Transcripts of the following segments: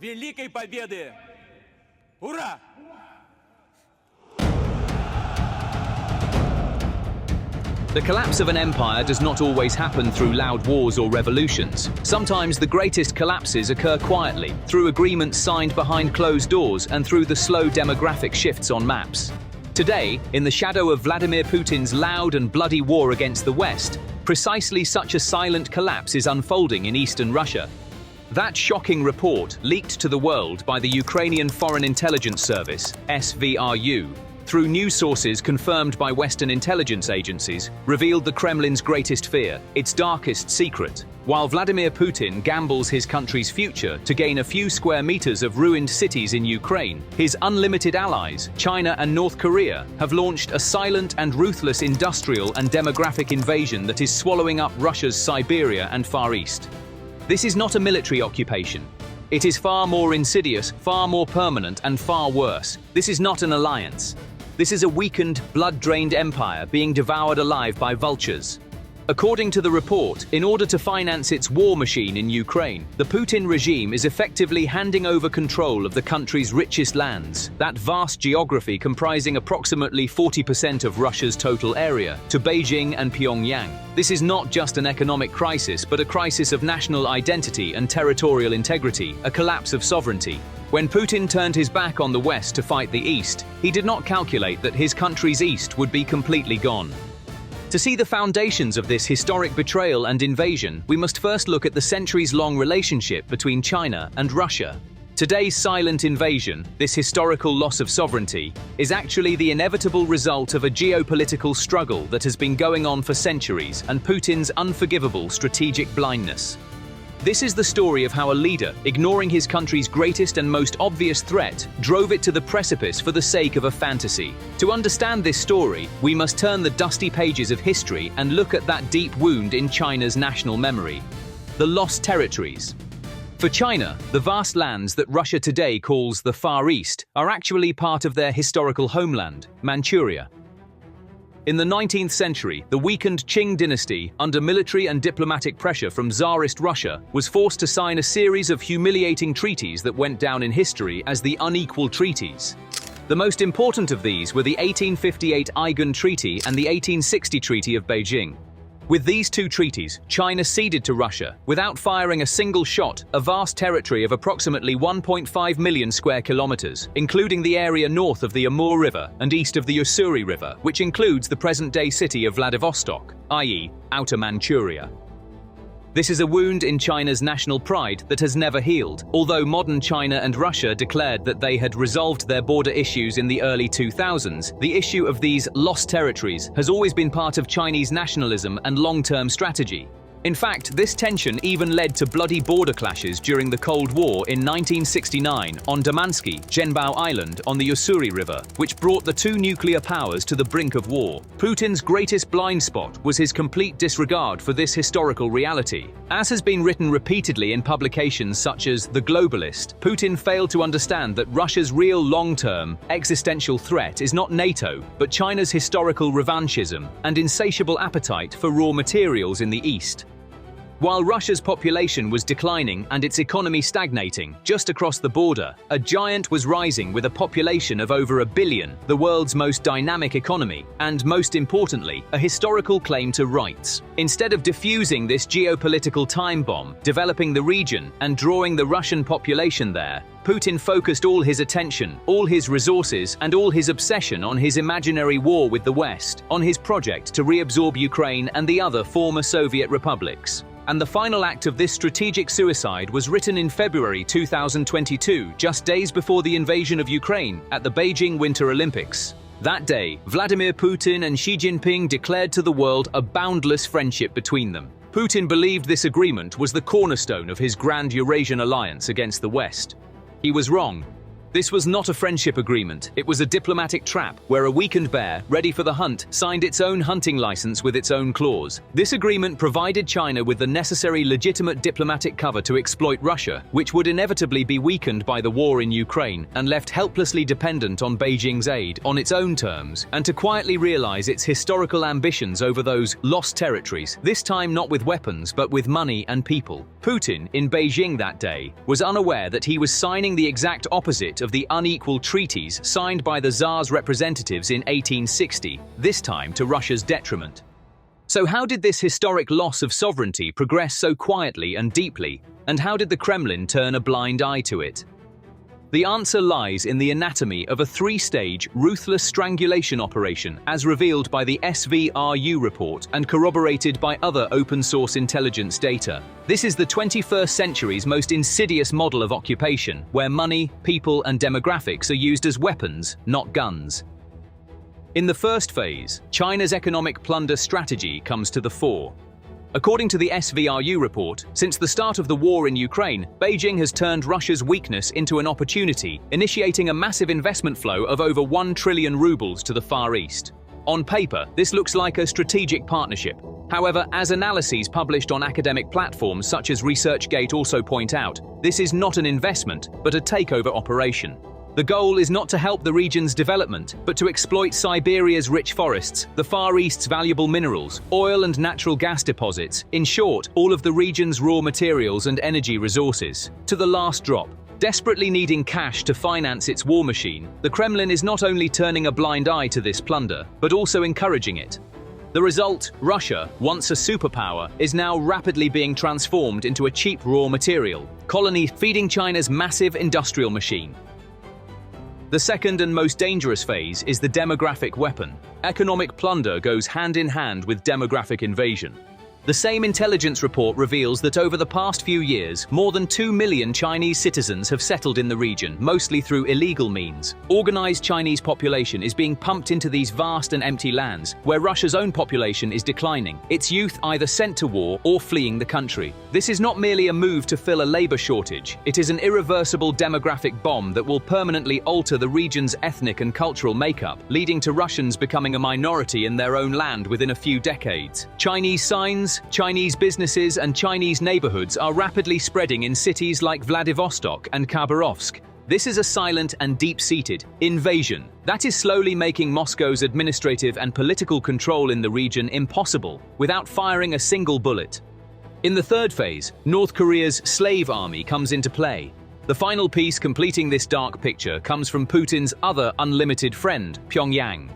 великой победы! Ура! The collapse of an empire does not always happen through loud wars or revolutions. Sometimes the greatest collapses occur quietly, through agreements signed behind closed doors and through the slow demographic shifts on maps. Today, in the shadow of Vladimir Putin's loud and bloody war against the West, precisely such a silent collapse is unfolding in eastern Russia. That shocking report, leaked to the world by the Ukrainian Foreign Intelligence Service, SVRU, through news sources confirmed by Western intelligence agencies, revealed the Kremlin's greatest fear, its darkest secret. While Vladimir Putin gambles his country's future to gain a few square meters of ruined cities in Ukraine, his unlimited allies, China and North Korea, have launched a silent and ruthless industrial and demographic invasion that is swallowing up Russia's Siberia and Far East. This is not a military occupation. It is far more insidious, far more permanent, and far worse. This is not an alliance. This is a weakened, blood-drained empire being devoured alive by vultures. According to the report, in order to finance its war machine in Ukraine, the Putin regime is effectively handing over control of the country's richest lands, that vast geography comprising approximately 40% of Russia's total area, to Beijing and Pyongyang. This is not just an economic crisis, but a crisis of national identity and territorial integrity, a collapse of sovereignty. When Putin turned his back on the West to fight the East, he did not calculate that his country's East would be completely gone. To see the foundations of this historic betrayal and invasion, we must first look at the centuries-long relationship between China and Russia. Today's silent invasion, this historical loss of sovereignty, is actually the inevitable result of a geopolitical struggle that has been going on for centuries and Putin's unforgivable strategic blindness. This is the story of how a leader, ignoring his country's greatest and most obvious threat, drove it to the precipice for the sake of a fantasy. To understand this story, we must turn the dusty pages of history and look at that deep wound in China's national memory: the lost territories. For China, the vast lands that Russia today calls the Far East are actually part of their historical homeland, Manchuria. In the 19th century, the weakened Qing dynasty, under military and diplomatic pressure from Tsarist Russia, was forced to sign a series of humiliating treaties that went down in history as the unequal treaties. The most important of these were the 1858 Aigun Treaty and the 1860 Treaty of Beijing. With these two treaties, China ceded to Russia, without firing a single shot, a vast territory of approximately 1.5 million square kilometers, including the area north of the Amur River and east of the Ussuri River, which includes the present-day city of Vladivostok, i.e., Outer Manchuria. This is a wound in China's national pride that has never healed. Although modern China and Russia declared that they had resolved their border issues in the early 2000s, the issue of these lost territories has always been part of Chinese nationalism and long-term strategy. In fact, this tension even led to bloody border clashes during the Cold War in 1969 on Damansky, Zhenbao Island on the Ussuri River, which brought the two nuclear powers to the brink of war. Putin's greatest blind spot was his complete disregard for this historical reality. As has been written repeatedly in publications such as The Globalist, Putin failed to understand that Russia's real long-term, existential threat is not NATO, but China's historical revanchism and insatiable appetite for raw materials in the East. While Russia's population was declining and its economy stagnating, just across the border, a giant was rising with a population of over 1 billion, the world's most dynamic economy, and most importantly, a historical claim to rights. Instead of diffusing this geopolitical time bomb, developing the region, and drawing the Russian population there, Putin focused all his attention, all his resources, and all his obsession on his imaginary war with the West, on his project to reabsorb Ukraine and the other former Soviet republics. And the final act of this strategic suicide was written in February 2022, just days before the invasion of Ukraine at the Beijing Winter Olympics. That day, Vladimir Putin and Xi Jinping declared to the world a boundless friendship between them. Putin believed this agreement was the cornerstone of his grand Eurasian alliance against the West. He was wrong. This was not a friendship agreement, it was a diplomatic trap, where a weakened bear, ready for the hunt, signed its own hunting license with its own claws. This agreement provided China with the necessary legitimate diplomatic cover to exploit Russia, which would inevitably be weakened by the war in Ukraine and left helplessly dependent on Beijing's aid, on its own terms, and to quietly realize its historical ambitions over those lost territories, this time not with weapons but with money and people. Putin, in Beijing that day, was unaware that he was signing the exact opposite of the unequal treaties signed by the Tsar's representatives in 1860, this time to Russia's detriment. So how did this historic loss of sovereignty progress so quietly and deeply, and how did the Kremlin turn a blind eye to it? The answer lies in the anatomy of a three-stage, ruthless strangulation operation as revealed by the SVRU report and corroborated by other open-source intelligence data. This is the 21st century's most insidious model of occupation, where money, people, and demographics are used as weapons, not guns. In the first phase, China's economic plunder strategy comes to the fore. According to the SVRU report, since the start of the war in Ukraine, Beijing has turned Russia's weakness into an opportunity, initiating a massive investment flow of over 1 trillion rubles to the Far East. On paper, this looks like a strategic partnership. However, as analyses published on academic platforms such as ResearchGate also point out, this is not an investment, but a takeover operation. The goal is not to help the region's development, but to exploit Siberia's rich forests, the Far East's valuable minerals, oil and natural gas deposits, in short, all of the region's raw materials and energy resources, to the last drop. Desperately needing cash to finance its war machine, the Kremlin is not only turning a blind eye to this plunder, but also encouraging it. The result, Russia, once a superpower, is now rapidly being transformed into a cheap raw material colony feeding China's massive industrial machine. The second and most dangerous phase is the demographic weapon. Economic plunder goes hand in hand with demographic invasion. The same intelligence report reveals that over the past few years, more than 2 million Chinese citizens have settled in the region, mostly through illegal means. Organized Chinese population is being pumped into these vast and empty lands, where Russia's own population is declining, its youth either sent to war or fleeing the country. This is not merely a move to fill a labor shortage, it is an irreversible demographic bomb that will permanently alter the region's ethnic and cultural makeup, leading to Russians becoming a minority in their own land within a few decades. Chinese signs, Chinese businesses and Chinese neighborhoods are rapidly spreading in cities like Vladivostok and Khabarovsk. This is a silent and deep-seated invasion that is slowly making Moscow's administrative and political control in the region impossible without firing a single bullet. In the third phase, North Korea's slave army comes into play. The final piece completing this dark picture comes from Putin's other unlimited friend, Pyongyang.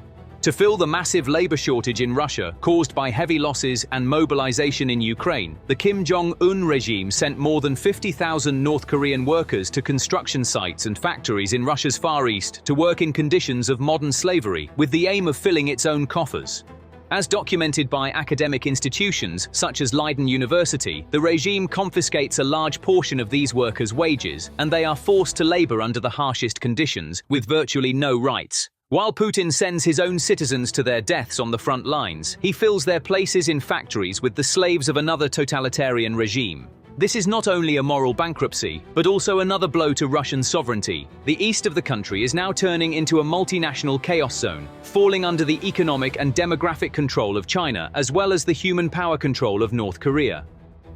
To fill the massive labor shortage in Russia caused by heavy losses and mobilization in Ukraine, the Kim Jong Un regime sent more than 50,000 North Korean workers to construction sites and factories in Russia's Far East to work in conditions of modern slavery, with the aim of filling its own coffers. As documented by academic institutions such as Leiden University, the regime confiscates a large portion of these workers' wages, and they are forced to labor under the harshest conditions, with virtually no rights. While Putin sends his own citizens to their deaths on the front lines, he fills their places in factories with the slaves of another totalitarian regime. This is not only a moral bankruptcy, but also another blow to Russian sovereignty. The east of the country is now turning into a multinational chaos zone, falling under the economic and demographic control of China, as well as the human power control of North Korea.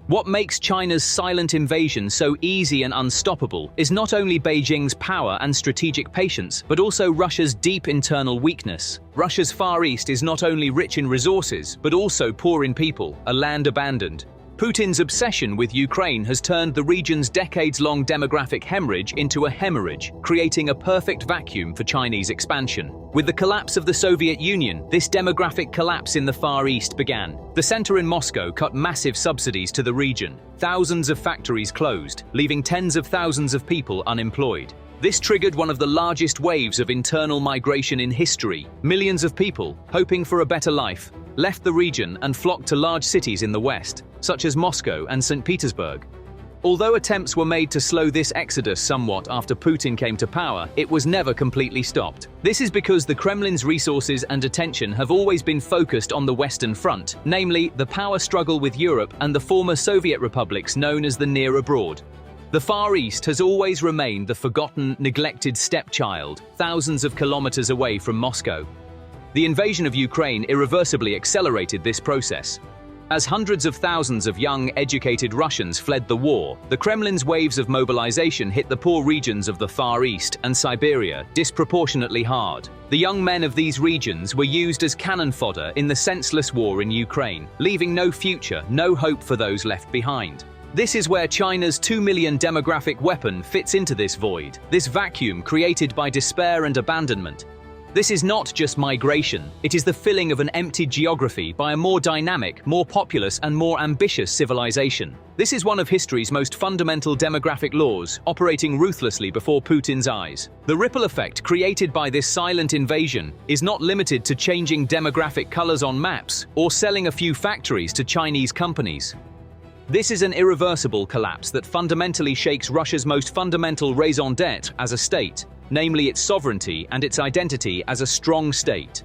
What makes China's silent invasion so easy and unstoppable is not only Beijing's power and strategic patience, but also Russia's deep internal weakness. Russia's Far East is not only rich in resources, but also poor in people, a land abandoned. Putin's obsession with Ukraine has turned the region's decades-long demographic hemorrhage into a hemorrhage, creating a perfect vacuum for Chinese expansion. With the collapse of the Soviet Union, this demographic collapse in the Far East began. The center in Moscow cut massive subsidies to the region. Thousands of factories closed, leaving tens of thousands of people unemployed. This triggered one of the largest waves of internal migration in history. Millions of people, hoping for a better life, left the region and flocked to large cities in the west, such as Moscow and St. Petersburg. Although attempts were made to slow this exodus somewhat after Putin came to power, it was never completely stopped. This is because the Kremlin's resources and attention have always been focused on the Western Front, namely the power struggle with Europe and the former Soviet republics known as the Near Abroad. The Far East has always remained the forgotten, neglected stepchild, thousands of kilometers away from Moscow. The invasion of Ukraine irreversibly accelerated this process. As hundreds of thousands of young, educated Russians fled the war, the Kremlin's waves of mobilization hit the poor regions of the Far East and Siberia disproportionately hard. The young men of these regions were used as cannon fodder in the senseless war in Ukraine, leaving no future, no hope for those left behind. This is where China's 2 million demographic weapon fits into this void, this vacuum created by despair and abandonment. This is not just migration, it is the filling of an emptied geography by a more dynamic, more populous and more ambitious civilization. This is one of history's most fundamental demographic laws, operating ruthlessly before Putin's eyes. The ripple effect created by this silent invasion is not limited to changing demographic colors on maps or selling a few factories to Chinese companies. This is an irreversible collapse that fundamentally shakes Russia's most fundamental raison d'etre as a state, namely its sovereignty and its identity as a strong state.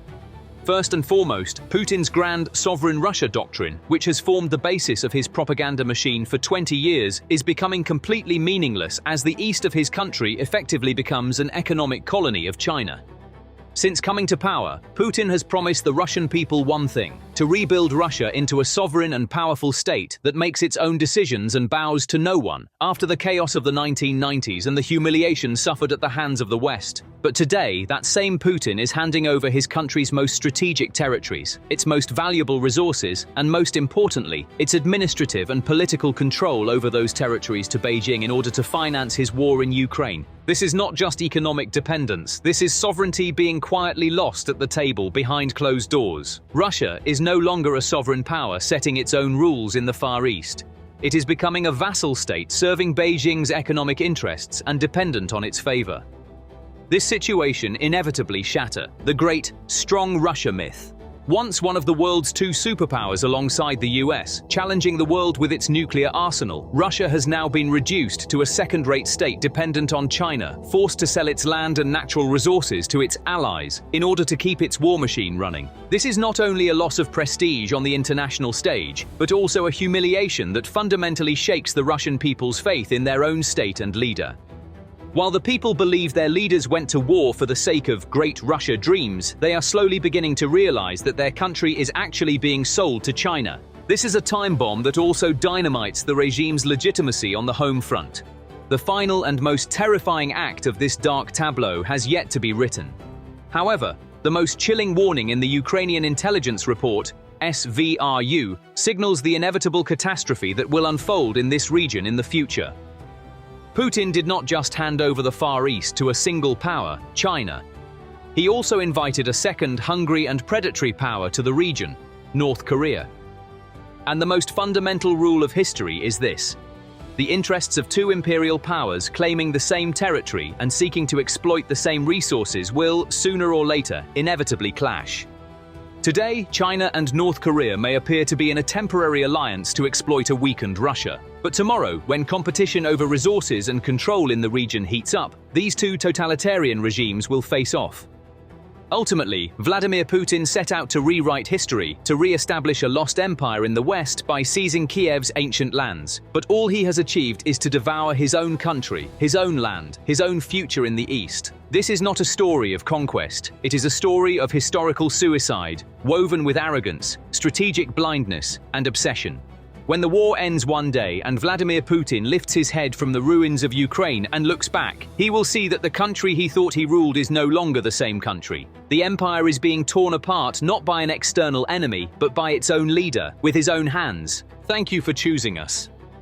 First and foremost, Putin's grand sovereign Russia doctrine, which has formed the basis of his propaganda machine for 20 years, is becoming completely meaningless as the east of his country effectively becomes an economic colony of China. Since coming to power, Putin has promised the Russian people one thing: to rebuild Russia into a sovereign and powerful state that makes its own decisions and bows to no one, after the chaos of the 1990s and the humiliation suffered at the hands of the West. But today, that same Putin is handing over his country's most strategic territories, its most valuable resources, and most importantly, its administrative and political control over those territories to Beijing in order to finance his war in Ukraine. This is not just economic dependence, this is sovereignty being quietly lost at the table behind closed doors. Russia is no longer a sovereign power setting its own rules in the Far East. It is becoming a vassal state serving Beijing's economic interests and dependent on its favor. This situation inevitably shatters the great, strong Russia myth. Once one of the world's two superpowers alongside the US, challenging the world with its nuclear arsenal, Russia has now been reduced to a second-rate state dependent on China, forced to sell its land and natural resources to its allies in order to keep its war machine running. This is not only a loss of prestige on the international stage, but also a humiliation that fundamentally shakes the Russian people's faith in their own state and leader. While the people believe their leaders went to war for the sake of great Russia dreams, they are slowly beginning to realize that their country is actually being sold to China. This is a time bomb that also dynamites the regime's legitimacy on the home front. The final and most terrifying act of this dark tableau has yet to be written. However, the most chilling warning in the Ukrainian intelligence report, SVRU, signals the inevitable catastrophe that will unfold in this region in the future. Putin did not just hand over the Far East to a single power, China. He also invited a second hungry and predatory power to the region, North Korea. And the most fundamental rule of history is this: the interests of two imperial powers claiming the same territory and seeking to exploit the same resources will, sooner or later, inevitably clash. Today, China and North Korea may appear to be in a temporary alliance to exploit a weakened Russia. But tomorrow, when competition over resources and control in the region heats up, these two totalitarian regimes will face off. Ultimately, Vladimir Putin set out to rewrite history, to re-establish a lost empire in the West by seizing Kiev's ancient lands. But all he has achieved is to devour his own country, his own land, his own future in the East. This is not a story of conquest. It is a story of historical suicide, woven with arrogance, strategic blindness, and obsession. When the war ends one day and Vladimir Putin lifts his head from the ruins of Ukraine and looks back, he will see that the country he thought he ruled is no longer the same country. The empire is being torn apart not by an external enemy, but by its own leader, with his own hands. Thank you for choosing us.